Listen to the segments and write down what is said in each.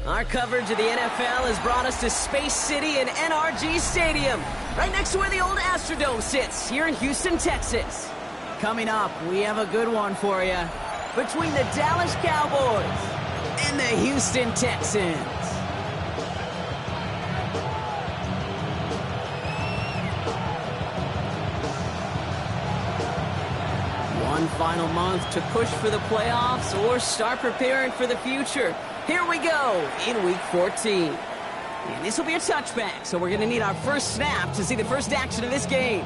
Our coverage of the NFL has brought us to Space City and NRG Stadium, right next to where the old Astrodome sits, here in Houston, Texas. Coming up, we have a good one for you. Between the Dallas Cowboys and the Houston Texans. One final month to push for the playoffs or start preparing for the future. Here we go in Week 14. And this will be a touchback, so we're going to need our first snap to see the first action of this game.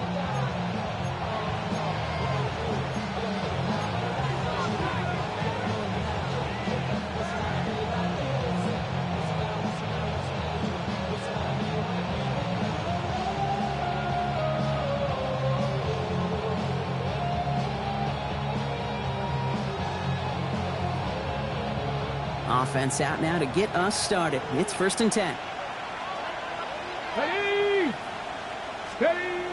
Offense out now to get us started. It's 1st and 10. Steady! Steady!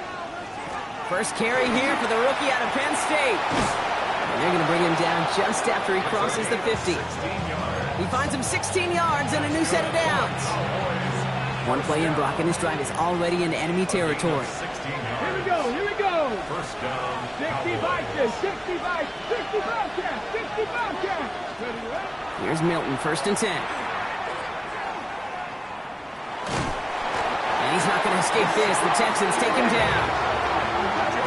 First carry here for the rookie out of Penn State. And they're going to bring him down just after he crosses the 50. He finds him 16 yards and a new set of downs. One play in, Brock, and this drive is already into enemy territory. Here we go, here we go! First down. 65, 65, 65 catch, 65 catch! Here's Milton, 1st and 10. And he's not going to escape this. The Texans take him down.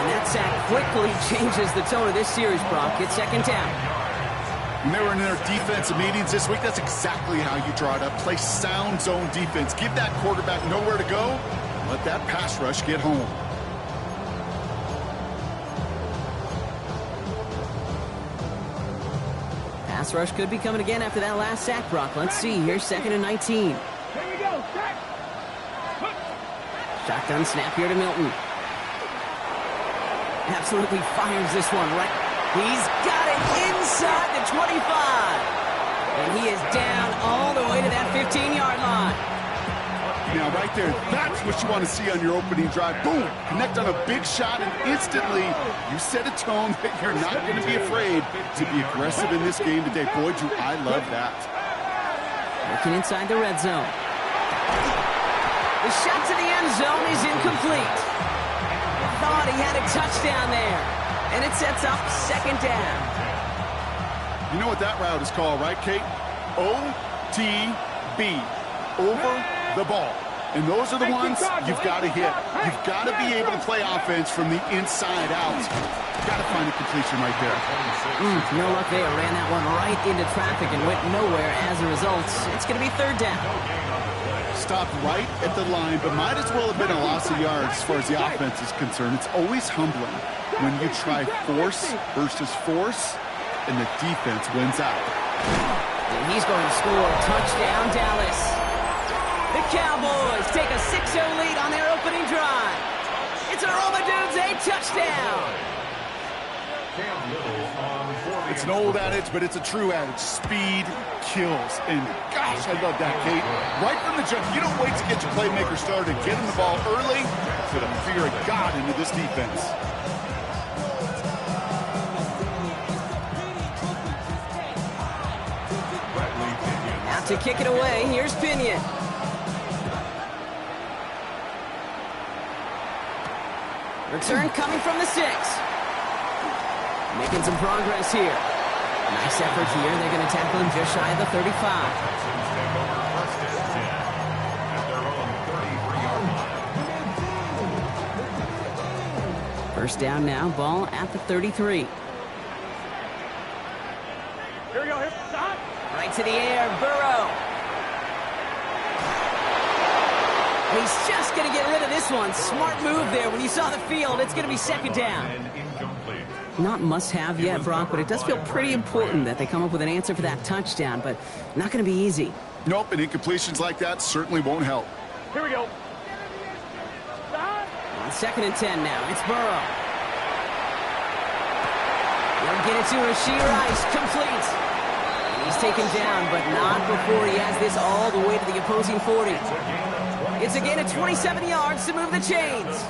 And that sack quickly changes the tone of this series, Brock. It's 2nd down. When they were in their defensive meetings this week, that's exactly how you draw it up. Play sound zone defense. Give that quarterback nowhere to go. Let that pass rush get home. Pass rush could be coming again after that last sack, Brock. Let's see. Here's 2nd and 19. Here we go, sack! Shotgun snap here to Milton. Absolutely fires this one right. He's got it inside the 25. And he is down all the way to that 15-yard line. Now, right there, that's what you want to see on your opening drive. Boom! Connect on a big shot, and instantly you set a tone that you're not going to be afraid to be aggressive in this game today. Boy, do I love that. Looking inside the red zone. The shot to the end zone is incomplete. Thought he had a touchdown there. And it sets up 2nd down. You know what that route is called, right, Kate? OTB. Over the ball. And those are the ones you've got to hit. You've got to be able to play offense from the inside out. You've got to find a completion right there. No luck there. Ran that one right into traffic and went nowhere as a result. It's going to be 3rd down. Stopped right at the line, but might as well have been a loss of yards as far as the offense is concerned. It's always humbling when you try force versus force, and the defense wins out. And he's going to score. Touchdown, Dallas. The Cowboys take a 6-0 lead on their opening drive. It's a Romadudes, a touchdown. It's an old adage, but it's a true adage. Speed kills. And gosh, I love that, Kate. Right from the jump, you don't wait to get your playmaker started. Get him the ball early. Put a fear of God into this defense. Out to kick it away. Here's Pinion. Return coming from the 6. Making some progress here. Nice effort here. They're going to tackle him just shy of the 35. First down now. Ball at the 33. Here we go, here. Stop! Right to the air. Burrow. He's just going to get rid of this one. Smart move there. When you saw the field, it's going to be 2nd down. Not must-have yet, Brock, but it does feel pretty important that they come up with an answer for that touchdown, but not going to be easy. Nope, and incompletions like that certainly won't help. Here we go. On 2nd and 10 now, it's Burrow. They'll get it to Rashee Rice, complete. He's taken down, but not before he has this all the way to the opposing 40. It's a gain of 27 yards to move the chains.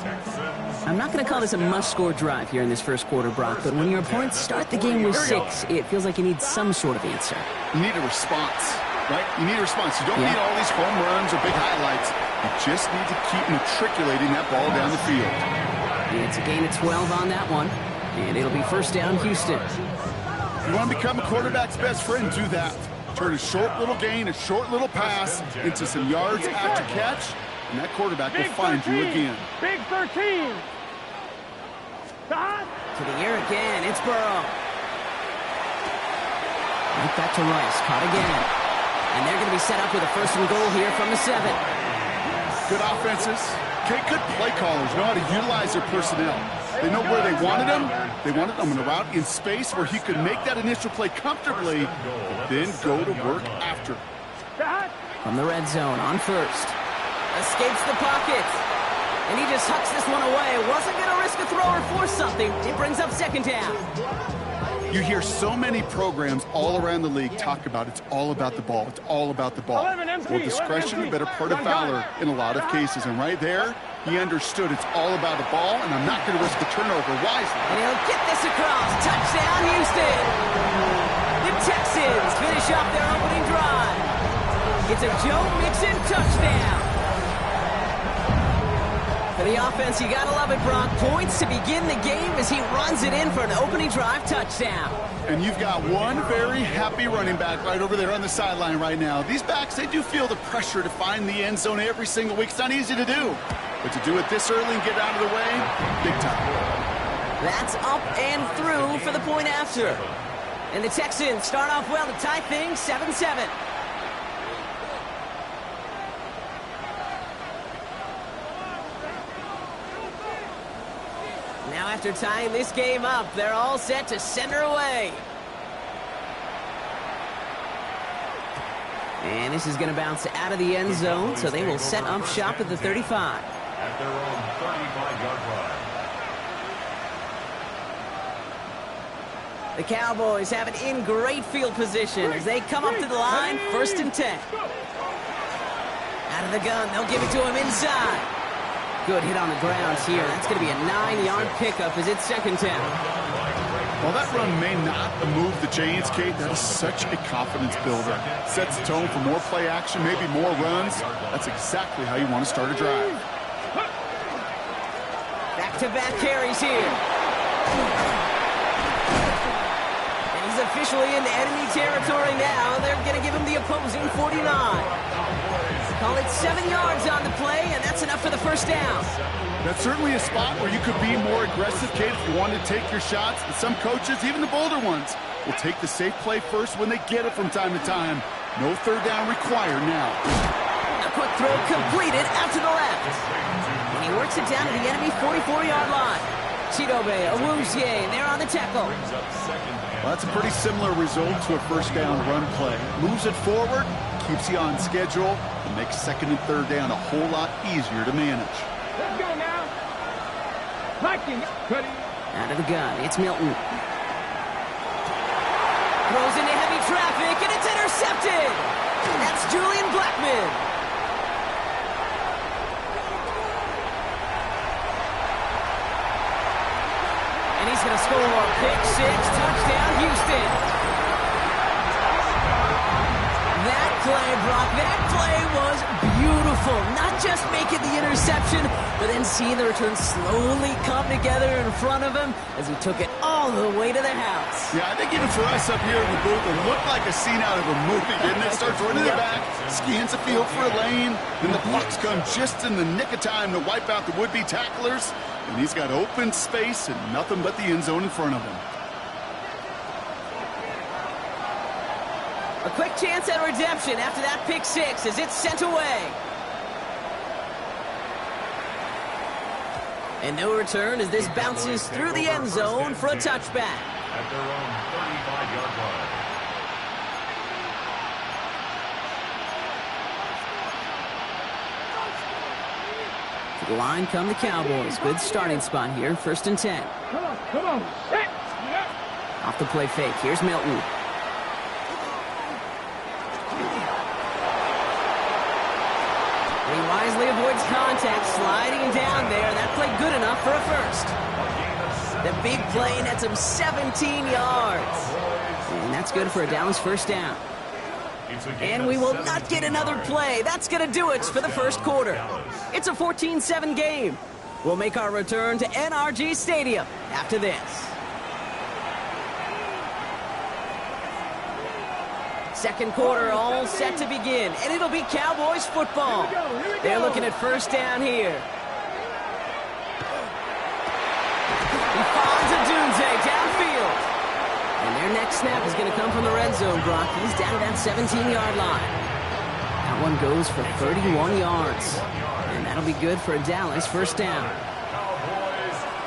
I'm not going to call this a must-score drive here in this first quarter, Brock, but when your opponents start the game with 6, it feels like you need some sort of answer. You need a response. right? You need a response. You don't need all these home runs or big highlights. You just need to keep matriculating that ball down the field. It's a gain of 12 on that one, and it'll be first down, Houston. You want to become a quarterback's best friend, do that. Turn a short little gain, a short little pass into some yards after catch, and that quarterback will find you again. Big 13. To the air again, it's Burrow. Right back to Rice, caught again. And they're going to be set up with a first and goal here from the 7. Good offenses. Okay, good play callers know how to utilize their personnel. They know where they wanted him. They wanted him in a route in space where he could make that initial play comfortably, but then go to work after. From the red zone on first. Escapes the pocket. And he just hucks this one away. Wasn't going to risk a throw or force something. It brings up second down. You hear so many programs all around the league talk about it's all about the ball. It's all about the ball. Well, discretion, the better part of valor in a lot of cases. And right there, he understood it's all about the ball, and I'm not going to risk a turnover wisely. And he'll get this across. Touchdown, Houston. The Texans finish off their opening drive. It's a Joe Mixon touchdown. For the offense, you gotta love it, Brock. Points to begin the game as he runs it in for an opening drive touchdown. And you've got one very happy running back right over there on the sideline right now. These backs, they do feel the pressure to find the end zone every single week. It's not easy to do. But to do it this early and get out of the way, big time. That's up and through for the point after. And the Texans start off well to tie things 7-7. Now after tying this game up, they're all set to send her away. And this is going to bounce out of the end zone, so they will set up shop at the 35. At their own 35-yard line. The Cowboys have it in great field position as they come up to the line, 1st and 10. Out of the gun, they'll give it to him inside. Good hit on the ground here. That's going to be a 9-yard pickup as it's second down. While that run may not move the chains, Kate, that is such a confidence builder. Sets the tone for more play action, maybe more runs. That's exactly how you want to start a drive. Back-to-back carries here. And he's officially into enemy territory now. They're going to give him the opposing 49. Call it 7 yards on the play, and that's enough for the first down. That's certainly a spot where you could be more aggressive, Kate, if you want to take your shots. And some coaches, even the bolder ones, will take the safe play first when they get it from time to time. No third down required now. A quick throw completed out to the left. And he works it down to the enemy 44-yard line. Chidobe, Awuzie, they're on the tackle. Well, that's a pretty similar result to a first down run play. Moves it forward, keeps you on schedule, and makes second and third down a whole lot easier to manage. Let's go now. Out of the gun, it's Milton. Throws into heavy traffic, and it's intercepted. That's Julian Blackman. And he's going to score a pick six, touchdown Houston. That play, Brock, that play was beautiful. Not just making the interception, but then seeing the return slowly come together in front of him as he took it all the way to the house. Yeah, I think even for us up here in the booth, it looked like a scene out of a movie, didn't it? Starts running the back, scans the field for a lane, then the blocks come just in the nick of time to wipe out the would-be tacklers, and he's got open space and nothing but the end zone in front of him. A quick chance at redemption after that pick six as it's sent away. And no return as this bounces through the end zone for a touchback. At their own 35-yard line. To the line come the Cowboys. Good starting spot here, 1st and 10. Come on. Set. Off the play fake, here's Milton. He wisely avoids contact, sliding down there. That played good enough for a first. The big play nets him 17 yards. And that's good for a Dallas first down. And we will not get another play. That's going to do it for the first quarter. It's a 14-7 game. We'll make our return to NRG Stadium after this. Second quarter all set to begin, and it'll be Cowboys football. They're looking at first down here. He finds a Dunze downfield. And their next snap is going to come from the red zone, Brock. He's down to that 17-yard line. That one goes for 31 yards. And that'll be good for a Dallas first down.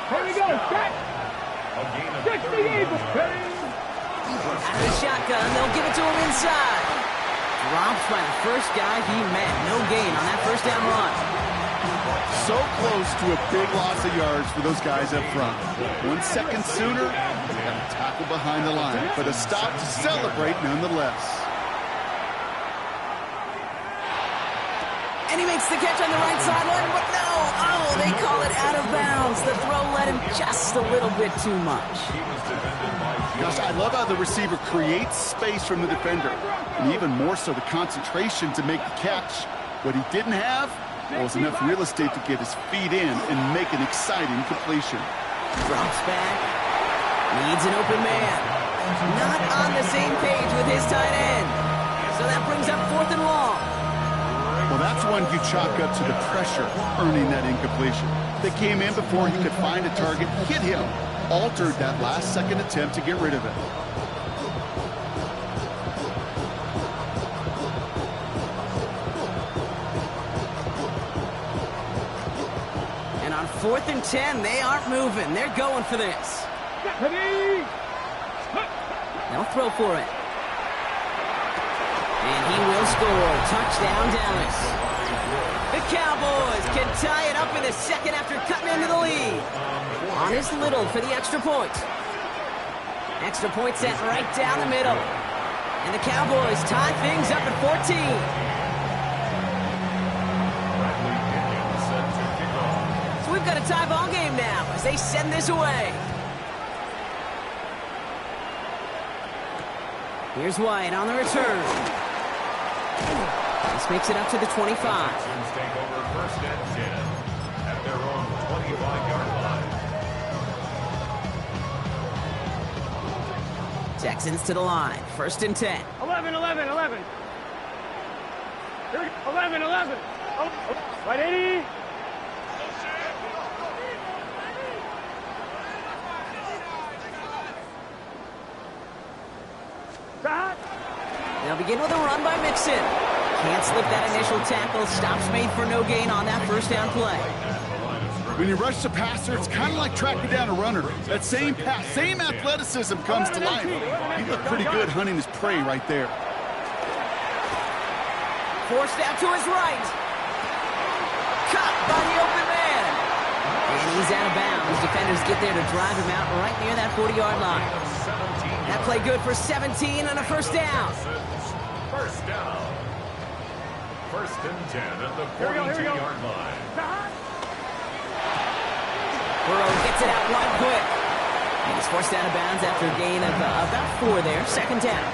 Here we go, set. 60 Eagles. Out of the shotgun, they'll give it to him inside. Dropped by the first guy he met. No gain on that first down run. So close to a big loss of yards for those guys up front. 1 second sooner, they got a tackle behind the line, but a stop to celebrate nonetheless. And he makes the catch on the right sideline, but no! Oh, they call it out of bounds. The throw led him just a little bit too much. Gosh, I love how the receiver creates space from the defender, and even more so the concentration to make the catch. What he didn't have was enough real estate to get his feet in and make an exciting completion. Drops back. Needs an open man. Not on the same page with his tight end. So that brings up 4th and long. Well, that's one you chalk up to the pressure earning that incompletion. They came in before he could find a target, hit him, altered that last-second attempt to get rid of it. And on 4th and 10, they aren't moving. They're going for this. They'll throw for it. And he will score. Touchdown, Dallas. The Cowboys can tie it up in the second after cutting into the lead. On is Little for the extra point. Extra point set right down the middle. And the Cowboys tie things up at 14. So we've got a tie ball game now as they send this away. Here's White on the return. This makes it up to the 25. Texans take over first and 10 at their own 25-yard line. Texans to the line. 1st and 10. 11. Here we go. 11. Oh. Right, 80. They'll begin with a run by Mixon. Can't slip that initial tackle. Stops made for no gain on that first down play. When you rush the passer, it's kind of like tracking down a runner. That same pass, same athleticism comes to life. He looked pretty good hunting his prey right there. Forced out to his right. Caught by the open man. And he's out of bounds. Defenders get there to drive him out right near that 40-yard line. That play good for 17 and a first down. First down. 1st and 10 at the 42-yard line. Burrow gets it out one quick. And he's forced out of bounds after a gain of about 4 there. 2nd down.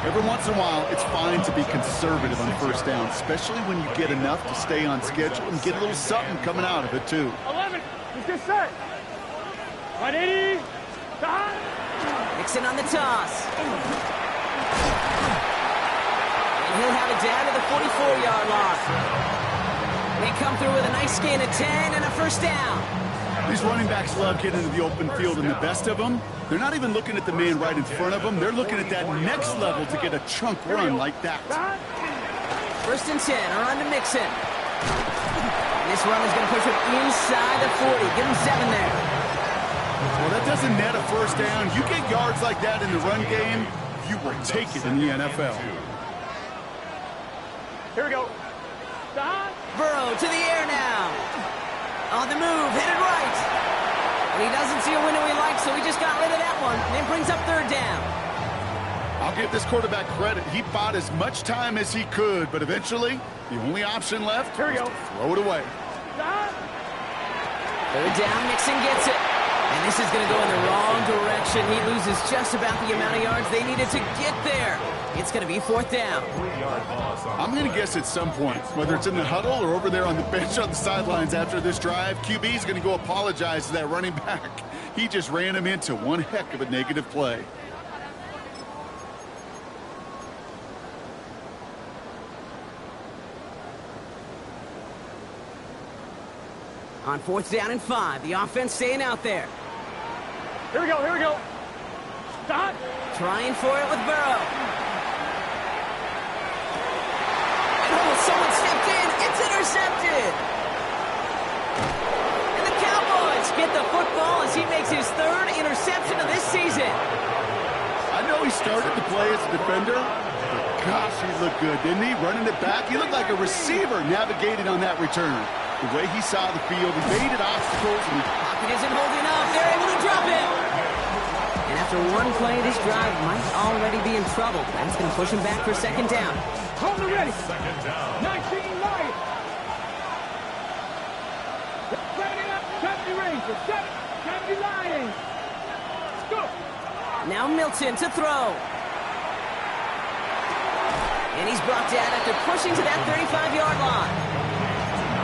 Every once in a while, it's fine to be conservative on first down, especially when you get enough to stay on schedule and get a little something coming out of it, too. 11. He's just set. Right, 80. Mixon on the toss. And he'll have it down to the 44-yard line. They come through with a nice gain of 10 and a first down. These running backs love getting into the open field, and the best of them, they're not even looking at the man right in front of them. They're looking at that next level to get a chunk run like that. 1st and 10, a run to Mixon. This run is going to push him inside the 40. Give him 7 there. Well, that doesn't net a first down. You get yards like that in the run game, you will take it in the NFL. Here we go. Burrow to the air now. On the move, headed right. And he doesn't see a window he likes, so he just got rid of that one. And brings up 3rd down. I'll give this quarterback credit. He bought as much time as he could, but eventually, the only option left was to throw it away. 3rd down, Mixon gets it. And this is going to go in the wrong direction. He loses just about the amount of yards they needed to get there. It's going to be 4th down. I'm going to guess at some point, whether it's in the huddle or over there on the bench on the sidelines after this drive, QB is going to go apologize to that running back. He just ran him into one heck of a negative play. On 4th down and 5, the offense staying out there. Here we go, here we go. Stop. Trying for it with Burrow. Oh, someone stepped in. It's intercepted. And the Cowboys get the football as he makes his 3rd interception of this season. I know he started to play as a defender, but gosh, he looked good, didn't he? Running it back, he looked like a receiver navigating on that return. The way he saw the field, he evaded obstacles. And pocket isn't holding up. They're able to drop it. And after one play, this drive might already be in trouble. That's going to push him back for 2nd down. Hold it ready. 2nd down. 19 Lions. 70 Rangers. 70 Lions. Let's go. Now Milton to throw. And he's brought down after pushing to that 35-yard line.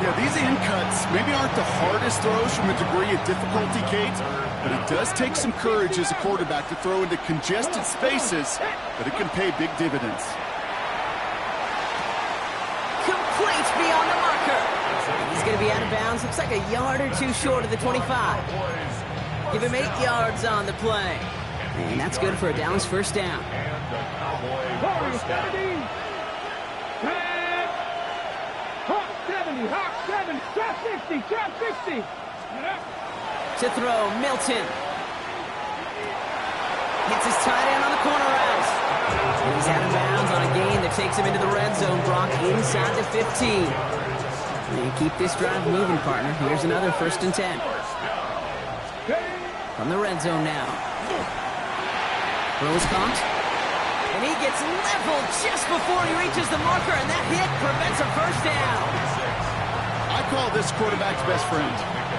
yeah, these in cuts maybe aren't the hardest throws from a degree of difficulty, Kate, but it does take some courage as a quarterback to throw into congested spaces, but it can pay big dividends. Complete beyond the marker. He's going to be out of bounds. Looks like a yard or 2 short of the 25. Give him 8 yards on the play. And that's good for a Dallas 1st down. Hawk 70. Hawk 70. Hawk 70. Trap 60. Trap 60. To throw, Milton. Hits his tight end on the corner route. And he's out of bounds on a gain that takes him into the red zone. Brock inside the 15. And keep this drive moving, partner. Here's another 1st and 10. From the red zone now. Throws caught. And he gets leveled just before he reaches the marker, and that hit prevents a 1st down. I call this quarterback's best friend.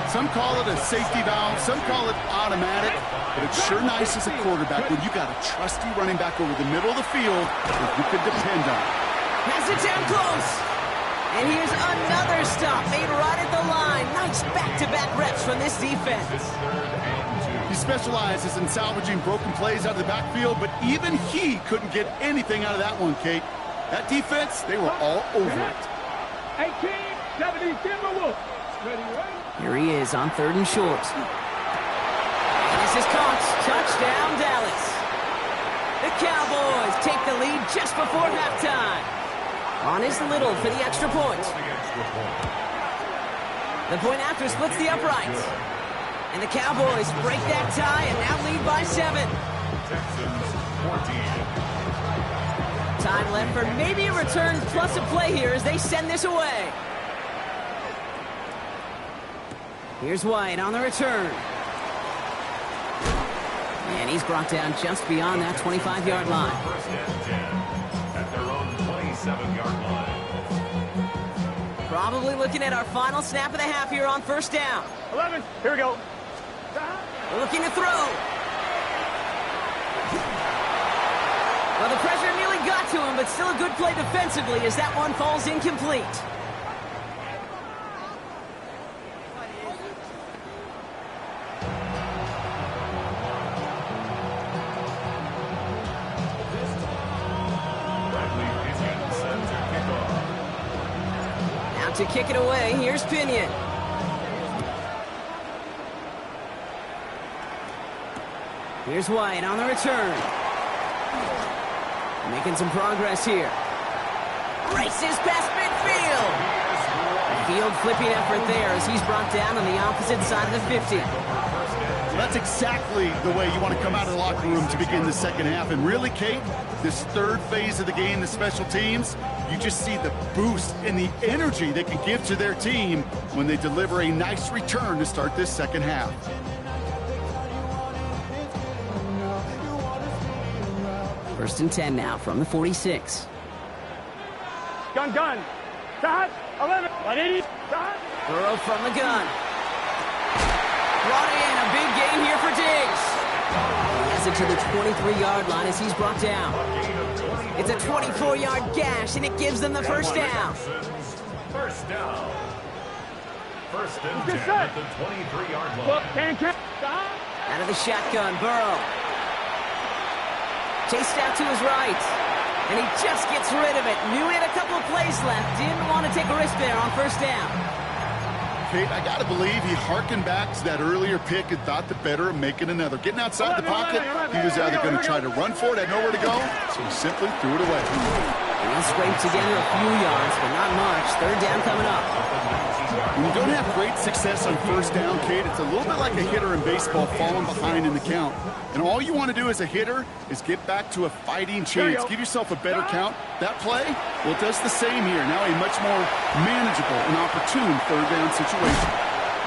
Some call it a safety valve, some call it automatic, but it's sure nice as a quarterback when you got a trusty running back over the middle of the field that you can depend on. Has it down close. And here's another stop made right at the line. Nice back-to-back reps from this defense. He specializes in salvaging broken plays out of the backfield, but even he couldn't get anything out of that one, Kate. That defense, they were all over it. 18-70 Timberwolves. Ready, ready? Here he is on 3rd and short. And this is caught. Touchdown, Dallas. The Cowboys take the lead just before halftime. On is Little for the extra point. The point after splits the uprights. And the Cowboys break that tie and now lead by 7. Texans 14. Time left for maybe a return plus a play here as they send this away. Here's White on the return. And he's brought down just beyond that 25-yard line. 1st and 10 at their own 27-yard line. Probably looking at our final snap of the half here on 1st down. 11. Here we go. Looking to throw. Well, the pressure nearly got to him, but still a good play defensively as that one falls incomplete. Now to kick it away, here's Pinion. Here's White on the return. Making some progress here. Races past midfield. Field flipping effort there as he's brought down on the opposite side of the 50. Well, that's exactly the way you want to come out of the locker room to begin the second half. And really, Kate, this 3rd phase of the game, the special teams, you just see the boost and the energy they can give to their team when they deliver a nice return to start this second half. First and 10 now from the 46. Gun. Start. 11. 180. Start. Burrow from the gun. Brought in, a big gain here for Diggs. He has it to the 23-yard line as he's brought down. It's a 24-yard gash, and it gives them the first down. First down. First and 10 at the 23-yard line. Out of the shotgun, Burrow. Chased out to his right. And he just gets rid of it. Knew he had a couple of plays left. Didn't want to take a risk there on first down. Kate, I got to believe he harkened back to that earlier pick and thought the better of making another. Getting outside the pocket, he was either going to try to run for it, had nowhere to go, so he simply threw it away. And he scraped together a few yards, but not much. Third down coming up. When you don't have great success on first down, Kate, it's a little bit like a hitter in baseball falling behind in the count. And all you want to do as a hitter is get back to a fighting chance. Give yourself a better count. That play, well, it does the same here. Now a much more manageable and opportune third down situation.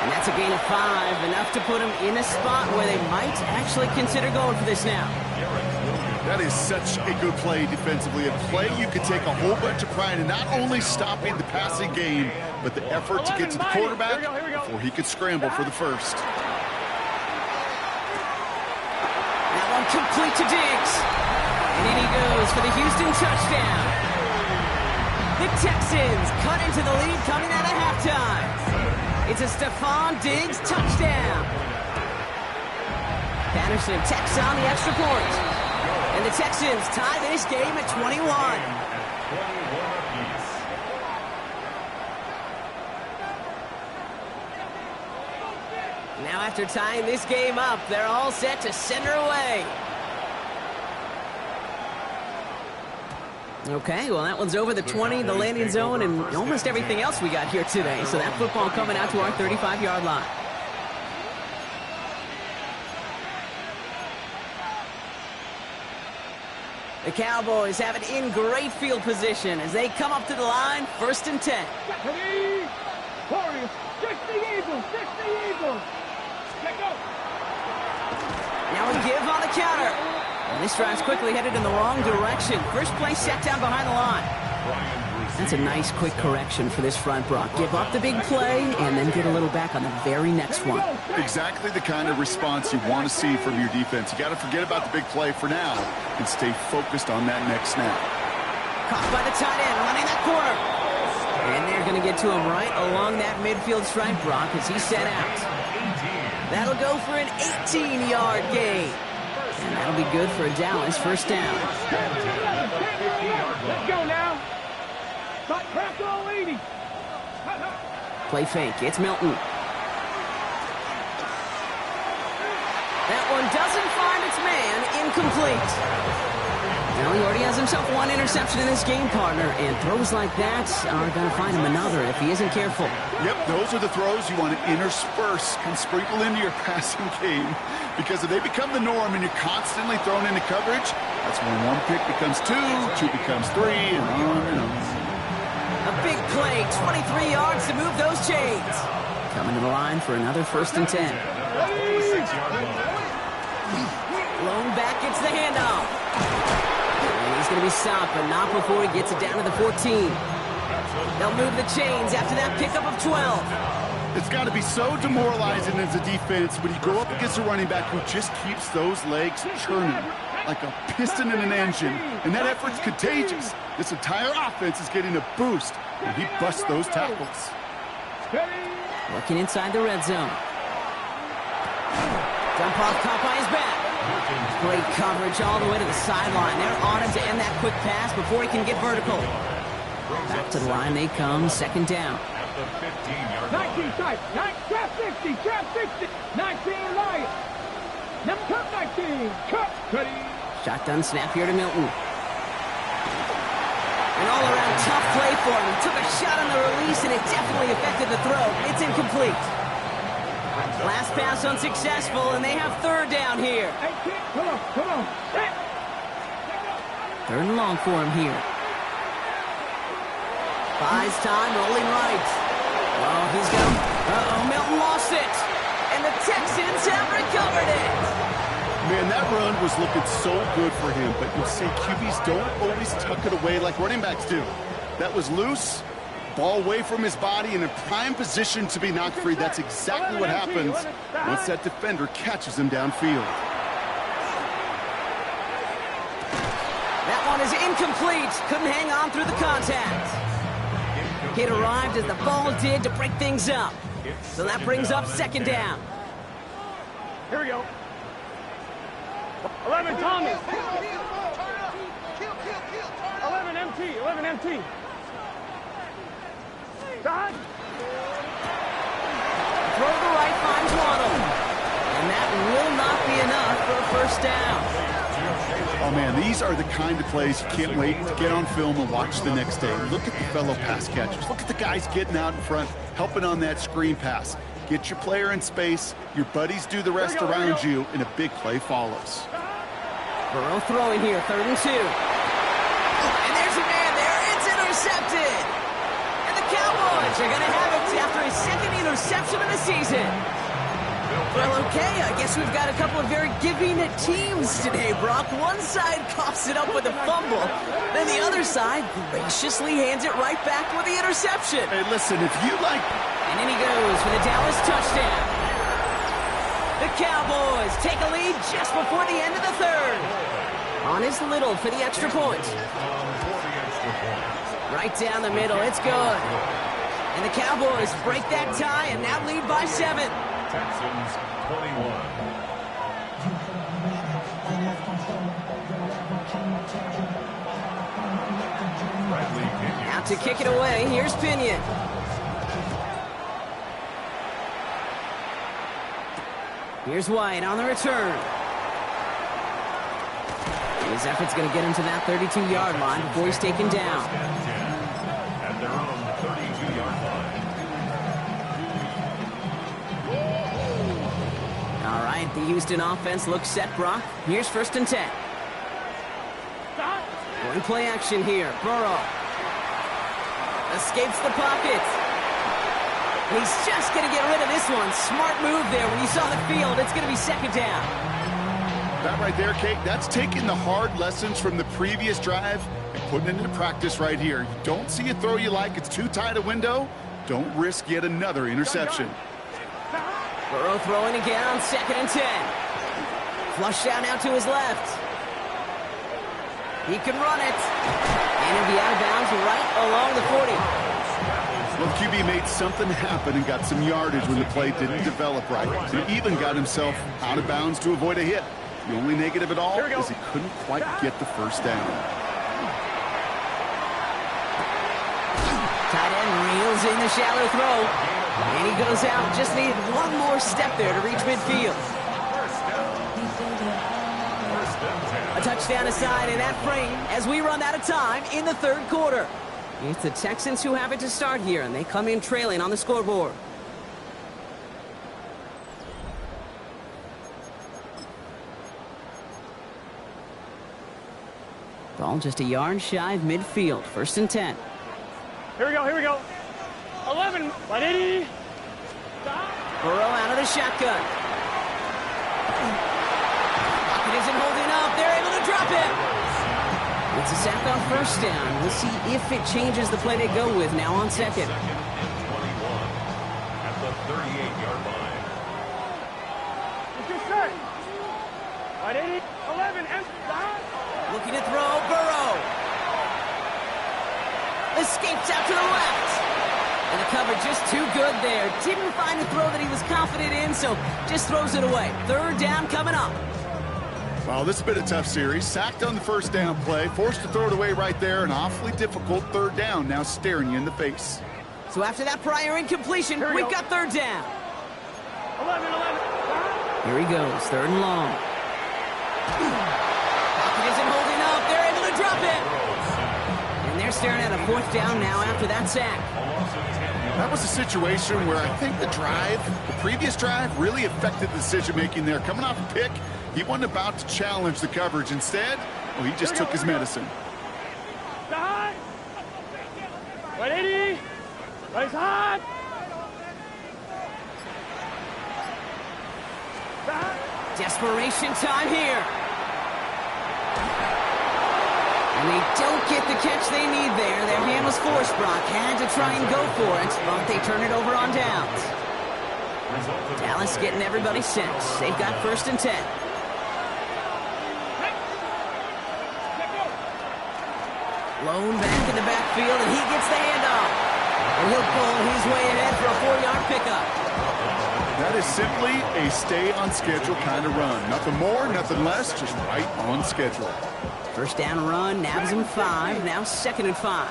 And that's a gain of 5, enough to put him in a spot where they might actually consider going for this now. That is such a good play defensively. A play you could take a whole bunch of pride in not only stopping the passing game, but the effort to get to the quarterback before he could scramble for the first. That one complete to Diggs. And in he goes for the Houston touchdown. The Texans cut into the lead coming out of halftime. It's a Stephon Diggs touchdown. Patterson tacks on the extra point. And the Texans tie this game at 21. Now after tying this game up, they're all set to send her away. Okay, well that one's over the 20, the landing zone, and almost everything else we got here today. So that football coming out to our 35-yard line. The Cowboys have it in great field position as they come up to the line, 1st and 10. Warriors, 60 Eagles, 60 Eagles. Let go. Now a give on the counter. And this drive's quickly headed in the wrong direction. First play set down behind the line. That's a nice quick correction for this front, Brock. Give up the big play and then get a little back on the very next one. Exactly the kind of response you want to see from your defense. You got to forget about the big play for now and stay focused on that next snap. Caught by the tight end, running that corner. And they're going to get to him right along that midfield stripe, Brock, as he's set out. That'll go for an 18-yard gain. And that'll be good for a Dallas first down. Let's go now. Crack all 80. Play fake. It's Milton. That one doesn't find its man. Incomplete. Now he already has himself one interception in this game, partner, and throws like that are going to find him another if he isn't careful. Yep, those are the throws you want to intersperse and sprinkle into your passing game, because if they become the norm and you're constantly thrown into coverage, that's when one pick becomes two becomes three, and on and on. A big play, 23 yards to move those chains. Coming to the line for another 1st and 10. Lone back gets the handoff. And he's going to be stopped, but not before he gets it down to the 14. They'll move the chains after that pickup of 12. It's got to be so demoralizing as a defense when you go up against a running back who just keeps those legs churning like a piston in an engine, and that effort's contagious. This entire offense is getting a boost, and he busts those tackles. Looking inside the red zone. Dump off, caught by his back. Great coverage all the way to the sideline. They're on him to end that quick pass before he can get vertical. Back to the line they come, 2nd down. 19 tight, trap 60, trap 60, 19 Lions. Number 19, cut. Shotgun snap here to Milton. An all-around tough play for him. He took a shot on the release, and it definitely affected the throw. It's incomplete. Last pass unsuccessful, and they have 3rd down here. Come on. 3rd and long for him here. Buys time, rolling right. Oh, he's going. Uh-oh, Milton lost it. And the Texans have recovered it. Man, that run was looking so good for him, but you'll see QBs don't always tuck it away like running backs do. That was loose, Ball away from his body in a prime position to be knocked free. That's exactly what happens once that defender catches him downfield. That one is incomplete. Couldn't hang on through the contact. It arrived as the ball did to break things up. So that brings up second down. Here we go. 11 Thomas. 11 MT. 11 MT. Done. Throw to the right finds Waddle. And that will not be enough for a first down. Oh, man, these are the kind of plays you can't wait to get on film and watch the next day. Look at the fellow pass catchers. Look at the guys getting out in front, helping on that screen pass. Get your player in space, your buddies do the rest around you, and a big play follows. Burrow throwing here, 3rd and 2. And there's a man there. It's intercepted. And the Cowboys are going to have it after his second interception of the season. Well, okay, I guess we've got a couple of very giving teams today, Brock. One side coughs it up with a fumble, then the other side graciously hands it right back with the interception. Hey, listen, if you like... And in he goes for the Dallas touchdown. The Cowboys take a lead just before the end of the 3rd. On is Little for the extra point. Right down the middle, it's good. And the Cowboys break that tie and now lead by 7. Texans 21. Out to kick it away, here's Pinion. Here's White on the return. His effort's going to get him to that 32-yard line before he's taken down. At their own 32-yard line. All right, the Houston offense looks set, Brock. Here's 1st and 10. Going play action here. Burrow escapes the pocket. He's just going to get rid of this one. Smart move there. When you saw the field, it's going to be 2nd down. That right there, Kate, that's taking the hard lessons from the previous drive and putting it into practice right here. You don't see a throw you like, it's too tight a window, don't risk yet another interception. Burrow throwing again on 2nd and 10. Flush down out to his left. He can run it. And he'll be out of bounds right along the 40. Well, QB made something happen and got some yardage when the play didn't develop right. And he even got himself out of bounds to avoid a hit. The only negative at all is he couldn't quite get the first down. Tight end reels in the shallow throw. And he goes out. Just needed one more step there to reach midfield. A touchdown aside in that frame as we run out of time in the 3rd quarter. It's the Texans who have it to start here, and they come in trailing on the scoreboard. Ball just a yard shy of midfield. 1st and 10. Here we go, here we go. 11, 180. Burrow out of the shotgun. Pocket isn't holding up. They're able to drop it. It's a sack on 1st down. We'll see if it changes the play they go with now on 2nd. 21 at the 38-yard line. It's your set. 180, 11, and stop. Looking to throw, Burrow. Escapes out to the left. And the cover just too good there. Didn't find a throw that he was confident in, so just throws it away. 3rd down coming up. Well, this has been a tough series. Sacked on the 1st down play, forced to throw it away right there. An awfully difficult 3rd down now staring you in the face. So after that prior incompletion, we've got 3rd down. 11, 11. Here he goes, 3rd and long. Pocket isn't holding up. They're able to drop it. And they're staring at a 4th down now after that sack. That was a situation where I think the previous drive, really affected the decision-making there. Coming off a pick, he wasn't about to challenge the coverage. Instead, well, he just took his medicine. 180. Race hard. Desperation time here. And they don't get the catch they need there. Their hand was forced, Brock. Had to try and go for it, but they turn it over on downs. Dallas getting everybody set. They've got 1st and 10. Lone back in the backfield, and he gets the handoff. And he'll pull his way ahead for a 4-yard pickup. That is simply a stay-on-schedule kind of run. Nothing more, nothing less, just right on schedule. 1st down run, nabs him 5, now 2nd and 5.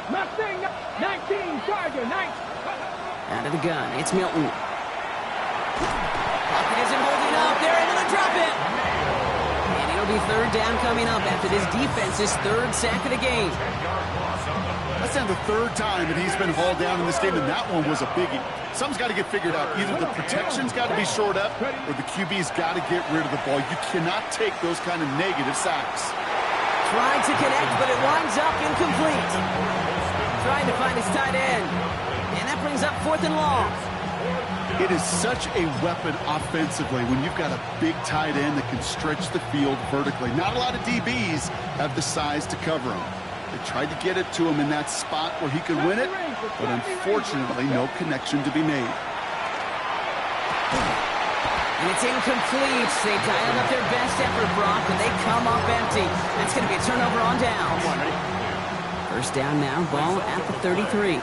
Mustang 19, Charger 19. Out of the gun, it's Milton. Pocket isn't holding up, they're able to drop it. And it'll be 3rd down coming up after this defense's 3rd sack of the game. That's now the 3rd time that he's been hauled down in this game, and that one was a biggie. Something's got to get figured out. Either the protection's got to be shored up, or the QB's got to get rid of the ball. You cannot take those kind of negative sacks. Tried to connect, but it winds up incomplete. Trying to find his tight end. And that brings up 4th and long. It is such a weapon offensively when you've got a big tight end that can stretch the field vertically. Not a lot of DBs have the size to cover him. They tried to get it to him in that spot where he could win it, but unfortunately, no connection to be made. And it's incomplete. They dialed up their best effort, Brock, but they come up empty. That's going to be a turnover on downs. 1st down now, ball at the 33.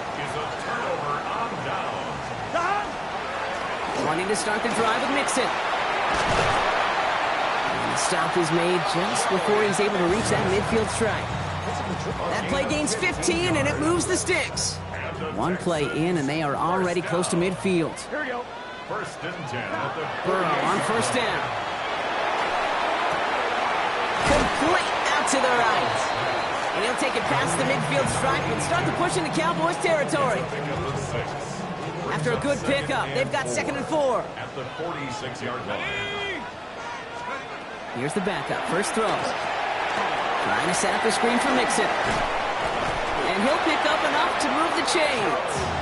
Wanting to start the drive with Mixon. And the stop is made just before he's able to reach that midfield strike. That play gains 15, and it moves the sticks. 1 play in, and they are already close to midfield. Here we go. 1st and 10 at the Burrow on 1st down. Complete out to the right. And he'll take it past the midfield stripe and start to push into Cowboys territory. After a good pickup, they've got 2nd and 4. At the 46-yard line. Here's the backup. 1st throw. Trying to set up the screen for Mixon. And he'll pick up enough to move the chains.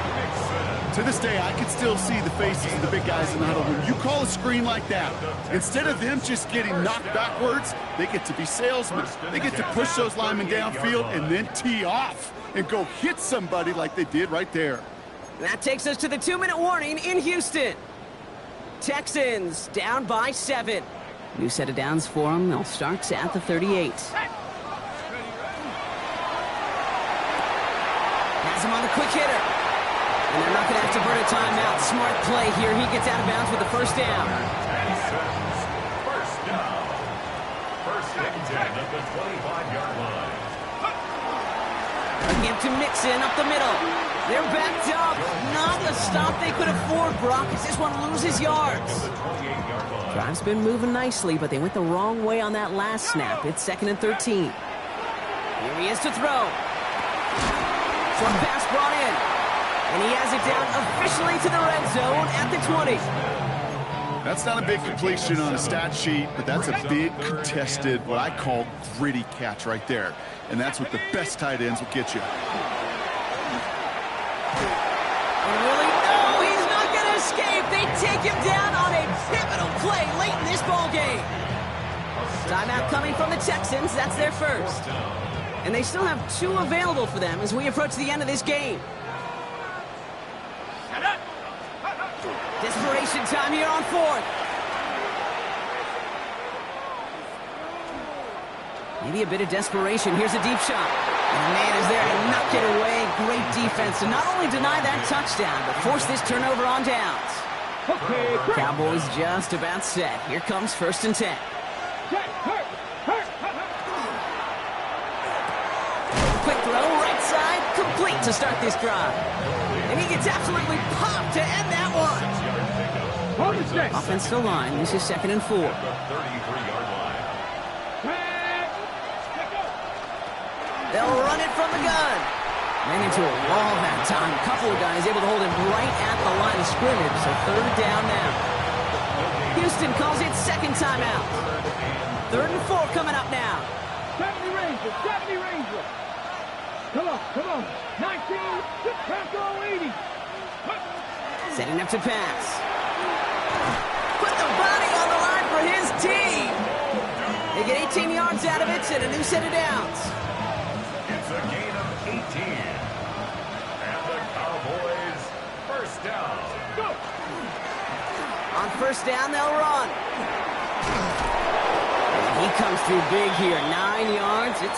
To this day, I can still see the faces of the big guys in the huddle. When you call a screen like that, instead of them just getting knocked backwards, they get to be salesmen. They get to push those linemen downfield and then tee off and go hit somebody like they did right there. That takes us to the 2-minute warning in Houston. Texans down by 7. New set of downs for them. They'll start at the 38. Has him on the quick hitter. And they're not going to have to burn a timeout. Smart play here. He gets out of bounds with the 1st down. 1st down. 1st and 10 at the 25-yard line. Again to Mixon up the middle. They're backed up. Not the stop they could afford, Brock, as this one loses yards. Drive's been moving nicely, but they went the wrong way on that last snap. It's 2nd and 13. Here he is to throw. Short pass brought in. And he has it down officially to the red zone at the 20. That's not a big completion on a stat sheet, but that's a big contested, what I call gritty catch right there. And that's what the best tight ends will get you. And really, no, he's not going to escape. They take him down on a pivotal play late in this ball game. Timeout coming from the Texans. That's their 1st. And they still have 2 available for them as we approach the end of this game. Desperation time here on 4th. Maybe a bit of desperation. Here's a deep shot. And the man is there to knock it away. Great defense to not only deny that touchdown, but force this turnover on downs. Okay, Cowboys just about set. Here comes 1st and 10. Quick throw, right side, complete to start this drive. And he gets absolutely popped to end that one. Offensive line, this is 2nd and 4. They'll run it from the gun. Ran into a wall that time. A couple of guys able to hold him right at the line of scrimmage, so 3rd down now. Houston calls it 2nd timeout. 3rd and 4 coming up now. 70 Rangers. Come on. 19, Paco 80. Setting up to pass. Put the body on the line for his team. They get 18 yards yards out of it and a new set of downs. It's a gain of 18. And the Cowboys, first down. Go. On first down, they'll run. And he comes through big here. 9 yards. It's